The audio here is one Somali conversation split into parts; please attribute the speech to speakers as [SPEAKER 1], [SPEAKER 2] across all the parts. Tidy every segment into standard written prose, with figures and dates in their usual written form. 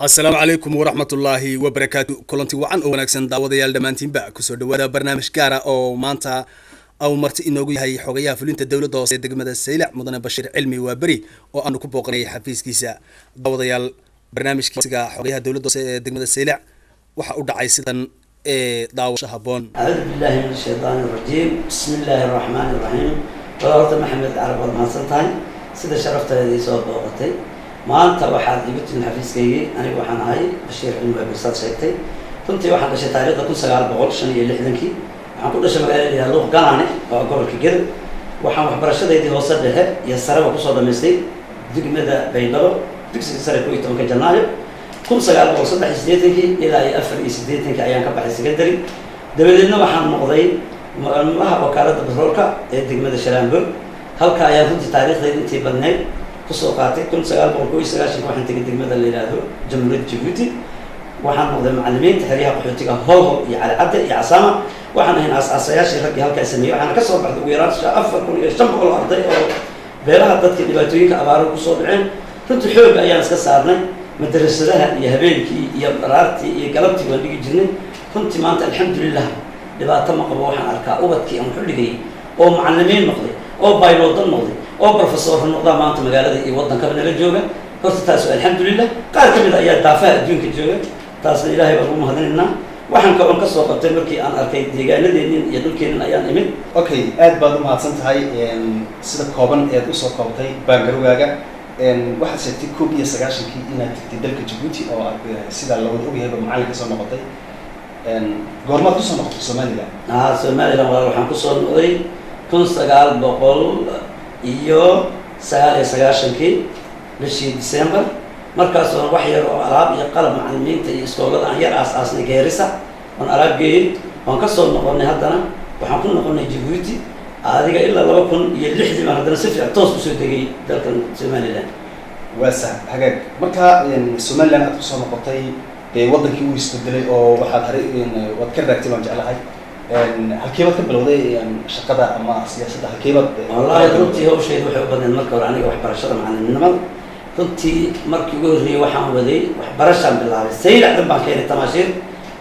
[SPEAKER 1] السلام عليكم ورحمة الله وبركاته كلنتي وعن أو نكسن داوديال دمانتين بقى كسر دوادا برنامج كارا أو مانتا أو مرتي إنه هي حقيقة فلنت الدولة دوسة دقمة السيلع مدن بشير علمي وبري وأنو كبوقني حفيز كيسا داوديال برنامج كيسا حقيقة الدولة دوسة دقمة السيلع وحقود عيسيدا داو شهبون.
[SPEAKER 2] أعوذ بالله من الشيطان الرجيم بسم الله الرحمن الرحيم. قرأت محمد عرب المنصتين سيد شرفت الذي صوب وقتي ما أنت واحد يبت من حفيز كي أنا واحد هاي بشير علم وبرصاد شيء كنت واحد بشيء تاريخ كنت سجال بقول شنو اللي حدنكي عقول شو مقال اللي هلوه قانعني أو قبل كده وحنا برشة يدي وصل له يسرى وقصة دمستي دق مدى بينه دق سر كوي تمك جناية كل سجال بقول صدق حسيتك إلى يأفر يسديتك أيام كبح السكندري دبلنا وحنا مقضي ما وكالة بترولكا دق مدى شلامبر هل كأيام كنت تاريخ ذي تبني كسوقاتي كل سجال بقول كوي سجال شيء واحد تقدر مدى اللي هذا جمهورية جيبوتي وحنا مقضي معلمين تحريها قحوتك هو على عدد يعصامة وحنا هنا أساسياش رجع هالكاسمية وحنا كسر بعد ويرات أفر كل يشتمل الأرض بيرها ضد كل بيتويك أبارو كسر عين كنت حب أيام سكسرنا مدرسة لها يا هبينك يا رارتي يا قلبتي وديك جنين كنت ما أنت الحمد لله لبعض تم قبوحنا أركا أوبتك أم حل جاي أو معلمين مقضي أو بايلوت مقضي أو بروفيسور في النقطة ما أنت مقالة يوضن كبنا للجوجا كنت تاسو الحمد لله قال كم أيام دافع دينك الجوجا تاسو إلهي والله هذينا waxaan ka soo qabtay markii aan arkay deegaanadeennii iyo dhulkeenna ayaan imid.
[SPEAKER 3] Okay, aad baad u mahadsan tahay sida kooban ee u soo qabtay baangarowgaaga waxaad sheegtay 1990kii inaad tagtay dalka Djibouti oo aad sida la wada ogyahay macalin ka soo noqotay goormaad ku soo noqotay Soomaaliya?
[SPEAKER 2] Soomaaliya waxaan ku soo noqday 1999kii bishii December markaas oo wax yar oo alaab iyo qalab macallimiinta iyo iskoolada aan yar aas-aasnay geerisa aan alaab geeyay waan ka soo noqonay haddana waxaan ku noqonay Djibouti adiga ilaa 2006 baan haddana si fiican toos u soo degay dalkan Soomaaliland
[SPEAKER 3] waasa hagaag marka Soomaaliland aad ku soo noqotay wadankii uu isbedelay oo waxaad haray wad ka raagtay waan jeclahay halkeebaad ka bilowday shaqada ama siyaasadda halkeebaad
[SPEAKER 2] wallahi runtii hawsheedu waxay u badneed marka hore aniga waxbarashada macallinimada runtii markii ugu horreeyay waxaan waday waxbarashaan bilaabay sayladan baan keenay tamaashiir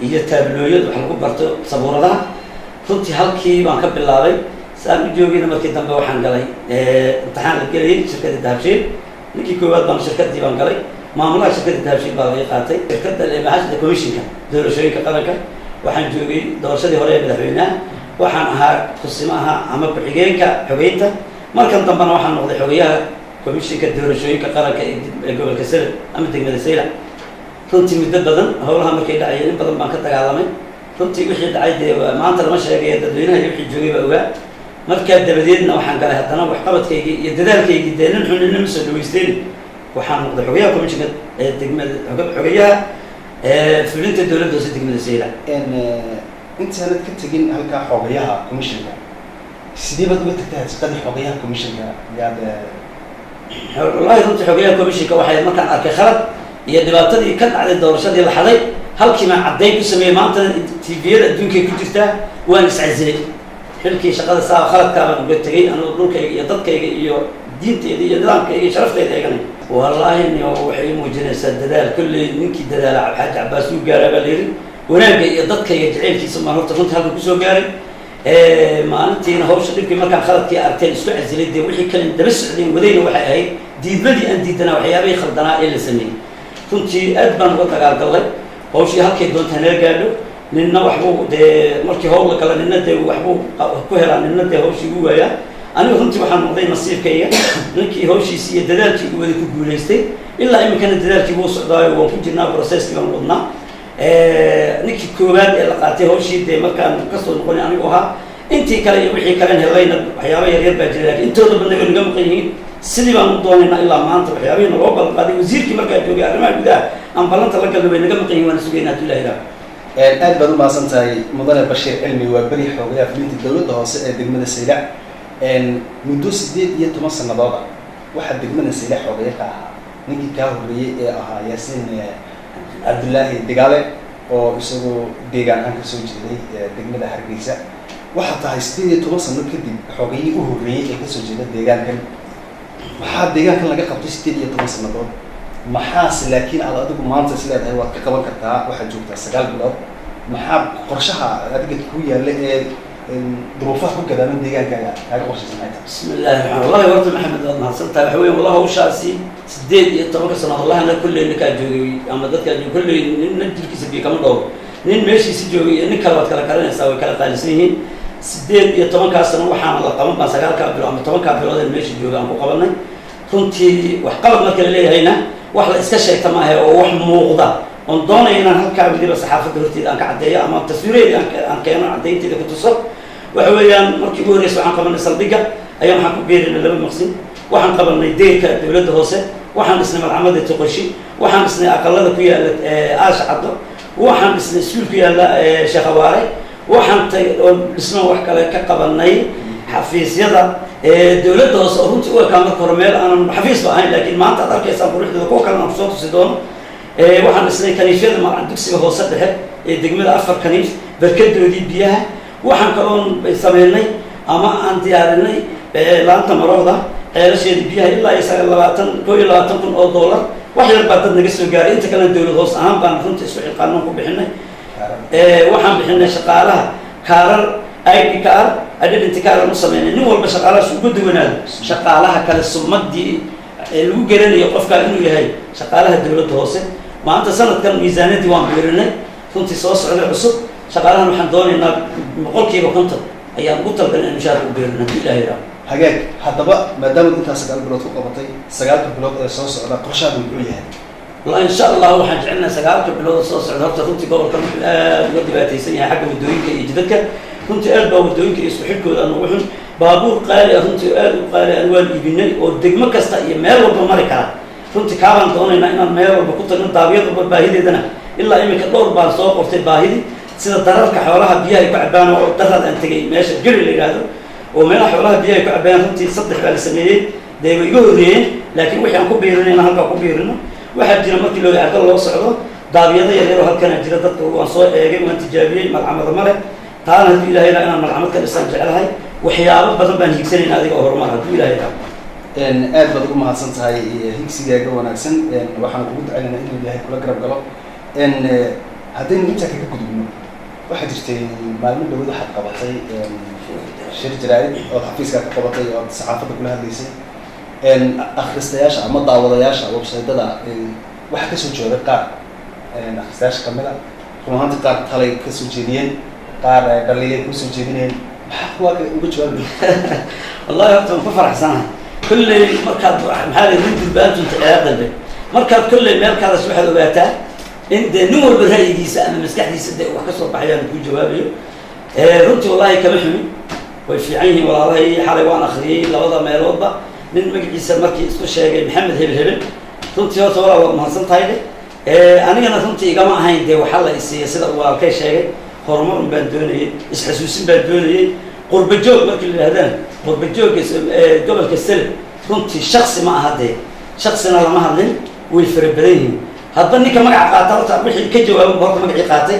[SPEAKER 2] iyo taablooyad wax lagu barto sabuuradaha runtii halkii baan ka bilaabay saan u joogayna markii dambe waxaan galay imtixaan la gelayay shirkadda dahabshiil ninkii koowaad baan shirkaddii baan galay maamulaha shirkadda dahabshiil baa laga qaatay shirkadda leemahashda commissionka doorashooyinka qaranka waxaan joogay doorashadii hore ee madaxweynaha waxaan ahaa kusimaha ama ku-xigeenka xogeynta markan dambena waxaan noqday xogeyaha komishinka doorashooyinka qaranka ee gobolka Sare ama degmada Saylac runtii muddo badan howlaha markay dhacayeen in badan baan ka dagaalamay runtii wixii dhacay maanta lama sheegay dadweynaha iyo wixii joogay baa ogaa markaa dabadeedna waxaan galay haddana waxqabadkayga iyo dadaalkayga nin xun soo dhaweysteen waxaan noqday xogeyaha komishinka ee degmada xogeyaha fulinta dowladda hoose degmada Saylac
[SPEAKER 3] intaanad ka tagin halka xogeyaha komishinka sidee baad uga tagtay shaqadii xogeyaha komishinka yaad
[SPEAKER 2] والله runtii xogeyaha komishinka waxay markaan arkay khalad iyo dhibaatadii ka dhacday doorashadii la xaday halkii ma cadeyn ku sameeyay maanta TV-yada adduunka ku jirta waan iscazilay xilkii shaqada saa khaladka baan uga tagay anoo dhulkayga iyo dadkayga iyo diinteeda iyo nidaamkayga iyo sharaftayda eeganay wallahi waxay muujinaysaa dadaal kulli ninkii dadaala Xaaji Cabbaas uu gaaray baa leeyahay wanaagga iyo dadkayga jaceylkiisa ma horta runtii halka ku soo gaaray maalintiina hawsha dhibkii markaan khaladkii arkay isku casilay dee wixii kale daba socdeen wadayna waxay ahayd diidmadii aan diidanaa waxyaabihii khaldanaa ee la sameeyey runtii aad baan uga dagaalgalay hawshii halkay doontaa naga gaadho ninna waxbuu dee markii hawl la gala ninna dee waxbuu ku helaa ninna dee hawshii ugu waayaa aniga runtii waxaan noqday nasiibkayga ninkii hawshiisii iyo dadaalkii ugu wada ku guulaystay ilaa iminkana dadaalkii wuu socdaayo waan ku jirnaa processkii baan wadnaa ninkii koowaad ee la qaatay hawshii dee markaan ka soo noqonay anigu ahaa intii kale iyo wixii kale helayna waxyaabo yar yar baa jira laakiin intooda badan way naga maqan yihiin sidii baan u doonaynaa ilaa maanta waxyaabihii naloo ballan qaaday wasiirkii markaa joogay arrimaha gudaha aan ballanta la galnay way naga maqan yihiin waana sugaynaa hadduu ilaahay raaco
[SPEAKER 3] aad baad u mahadsan tahay mudane Bashiir Cilmi waa bari xogeyaha fulinta dowladda hoose ee degmada Saylac muddo 18 sannadood waxaa degmada Saylac xogeya ka ahaa ninkii ka horreeyay ee ahaa Yaasiin Abdullaahi Digaale oo isagoo deegaanka ka soo jeeday degmada Hargeysa waxa tahay 18 sano kadib xogayii u horreeyay ee ka soo jeeda deegaankan waxaa deegaankan laga qabtay 18 sanadood maxaas laakiin aad adigu maanta is leedahay waad ka qaban kartaa waxaad joogtaa 9 bilood maxaa qorshaha adiga ku yaalla ee duruufaha ku gadaaman deegaankaaga kaaga qorshaysan ay tahay
[SPEAKER 2] bismillahi rahmaan wallahi warta maxamed waad mahadsantahay waxa weeye wallahi hawshaasi 18 sano wallahi ana kulleena ka joogay ama dadka kulleey nin jirkiisa bi kama dhaw nin meeshiisa joogay nin kale waad kala karanaysaa way kala qaalisan yihiin 18 sano waxaan la qaban baan 9 bilood ama 10 bilood ee meesha jooga aan ku qabanay runtii wax qalad marka la leeyahayna wax la iska sheegta ma aha oo wax muuqda on doonay inaan halkaa wadiba saxaafadda horteeda aan ka cadeeyo ama taswiireed aan keeno cadeynteeda ku tuso waxa weeyaan markii ugu horreysay waxaan qabanay saldhigga ayaan waxaan ku beerinay 2 maqsin waxaan qabanay deyrka dawladda hoose waxaan dhisnay malcamada toqoshi waxaan dhisnay aqalada ku yaala aasha caddo waxaan dhisnay iskuul ku yaala sheekh awaare waxaan dhisnay wax kale ka qabanay xafiisyada dawladda hoose oo runtii u ekaan marka hore meel aanan xafiis ba ahayn laakiin maanta aad arkaysaan quruxdooda kuwa kalena aan kusoo tusi doono waxaan dhisnay kaniifyada macalin dugsiga hoose dhexe ee degmada 4 kaniif barkadoodii biyaha waxaan kaloon sameynay ama aan diyaarinay laanta marooda ceelasheedii biyaha ilaa 22 kun oo dollar wax yar baa dad naga soo gaaray inta kalena dawlad hoos ahaan baan runtii isku xilqaanon ku bixinay waxaan bixinay shaqaalaha kaarar ID card identity card u sameynay nin walba shaqaalaha ugu duwanaado shaqaalaha kale sumadii lagu garanayo qofka inuu yahay shaqaalaha dawladda hoose maanta sanadkan miisaaniyadii waan biirinay runtii soo socday cusub shaqaalahan waxaan doonaynaa 100% ayaan ugu talgalnay in mushaar u biirino ilaahay raaxo
[SPEAKER 3] hagaag haddaba maadaama intaas 9 bilood ku qabatay 9 bilood ee soo socda qorshaha wuxuu yahay
[SPEAKER 2] والله إن شاء الله وحن جعلنا سجارك بلود الصوص عرفت كنت قبل كم ودي باتيسني حاجة بدوينك يجدك كنت قلبه بدوينك يستحقوا لأنه وحن بابور قال كنت قال ألوان يبيني والدقمة كستأي مال وبمركة كنت كابن دوني إن مال وبكنت نطابيط وباهيدي دنا إلا إنك دور بارصوق وفت باهيدي سيد الضرر كحولها بيها يكعبان وضرر أنت جاي ماشي جري اللي هذا ومن حولها بيها يكعبان كنت صدق على سميه ده يقولين لكن وحنا كبيرين أنا هلقا كبيرين واحد جينا مركي لو يعقل الله صعده دابيضة يليرو هالكن جينا ضد وانصور يجيب من تجابين ملعمة ضمره تعال هذي إلى هنا أنا ملعمة كان استنجع لها وحياه بدل بان هيكسرين هذه أهرمها هذي إلى هنا
[SPEAKER 3] إن أد بدكم هالسنت هاي هيكسي جاكو وناكسن إن وحنا نقول علينا إنه اللي هيكون قرب قلب إن هذين نمسك كده منه واحد يشتري معلومة دولة حد قبطي شركة جرائد أو حفيز كقبطي أو صحافة كلها هذي شيء إن أخرستياش أما ضاوضياش أو بسيطة واحد كسر جوري قار إن أخرستياش كملة كم هانت قار تلاقي كسر جيرين قار قليلين كسر جيرين حقوا وجوه
[SPEAKER 2] والله أنتم كفر حسنا كل مركز محل من البلد أنت عياد البيت مركز كل مركز سبحة الوقتها إنت نور بالهاي جيس أنا مسكح دي صدق وحكسر بحيان كل جوابي رنت والله كمحمي وفي عيني والله حلوان آخرين لوضع ما يروضع من مجلس المركز الشيخ محمد هبل runtii horta waa mahadsan tahay anigana runtii igama ahayn dee waxa la isiyay waa ka sheegay horumar baan doonayay isxasuusin baan doonayay qurba joog markii la yiraahdaan qurba joog gobolka Sale runtii shakhsi ma aha dee shakhsina lama hadlin way farabadan hadba ninka magac qaata horta wixii ka jawaabo horta magacii qaatay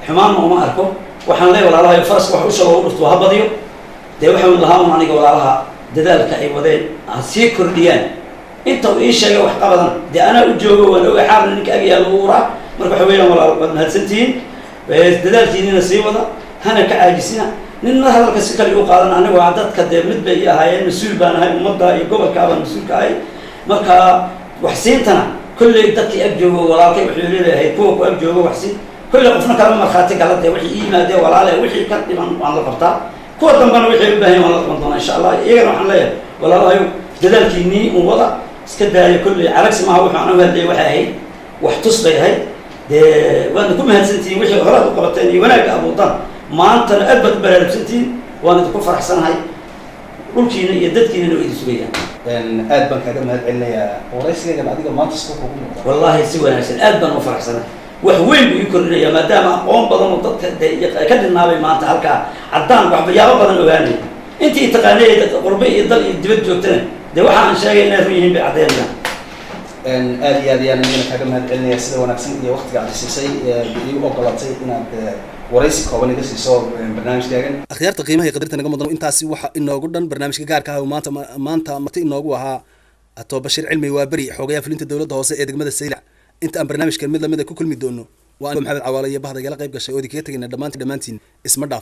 [SPEAKER 2] xumaan ma arko waxaan leeyahay walaalahay faras wax u shago u dhufto habadiyo dee waxaan lahaa aniga walaalaha dadaalka ay wadeen si kordhiyaan inta uu sheegay wax qabadan de ana u joogo waan ogahay xaal ninka agiya lagu uraa marka waxa weeyaan walaal baad mahadsantiin dadaalkiina sii wada hana ka caajisina ninna hadalka si kale u qaadan anigu waa dadka de mid bay ahaayeen mas'uul baan ahay ummadda iyo gobolka baan mas'uul ka ahay marka wax siintana kulli dadkii ag joogo walaalkay wuxuu leeyahay kuwa ku ag joogo wax siin kulli qofna kala marxaati kala de wixii iimaade walaalay wixii ka dhiman waan la qabtaa kuwa dambana wixii u baahan waan la qaban doonaa insha Allah iyagana waxaan leeyahay walaalahay dadaalkiini uu wada iska daayo kulli aragsi ma waxa aan hadlay waxa ay wax tusbay hay de waan ku mahadsantiin wixii hore u qabateen iyo wanaag abuudan maanta aad bad baraarsantiin waan ku faraxsanahay dhulkiina iyo dadkiina way isugayaan
[SPEAKER 3] aad baan kaga mahad celinayaa waraysiga adiga maanta isku kugu muuqda
[SPEAKER 2] wallahi si wanaagsan aad baan u faraxsanahay wax weyn buu kordhinaya maadaama aqoon badan oo dadka ka dhinaabay maanta halka cadaan wax bayaabo badan ogaanay intii taqaanay qurba iyo dal iyo dibad joogtana de waxa aan sheegay inay ruuyihiin bacdeena
[SPEAKER 3] aad iyo aad ayaan kaga mahad celinayaa sida wanaagsan iyo waqtiga aad siisay iyo ogolatay inaad waraysi kooban iga siiso barnaamijkaagan
[SPEAKER 1] akhyaarta qiimaha iyo qadarta naga mudan intaasi waxa inoogu dhan barnaamijka gaarka ah maanta marti inoogu ahaa ato bashir cilmi waa bari xogayaa fulinta dowladda hoose ee degmada saylac inta aan barnaamijkan mid lamid ku kulmi doono waa maxamed cawaale iyo bahda igala qayb gashay oo idinkaga tagayna dhammaantiin isma dhaaf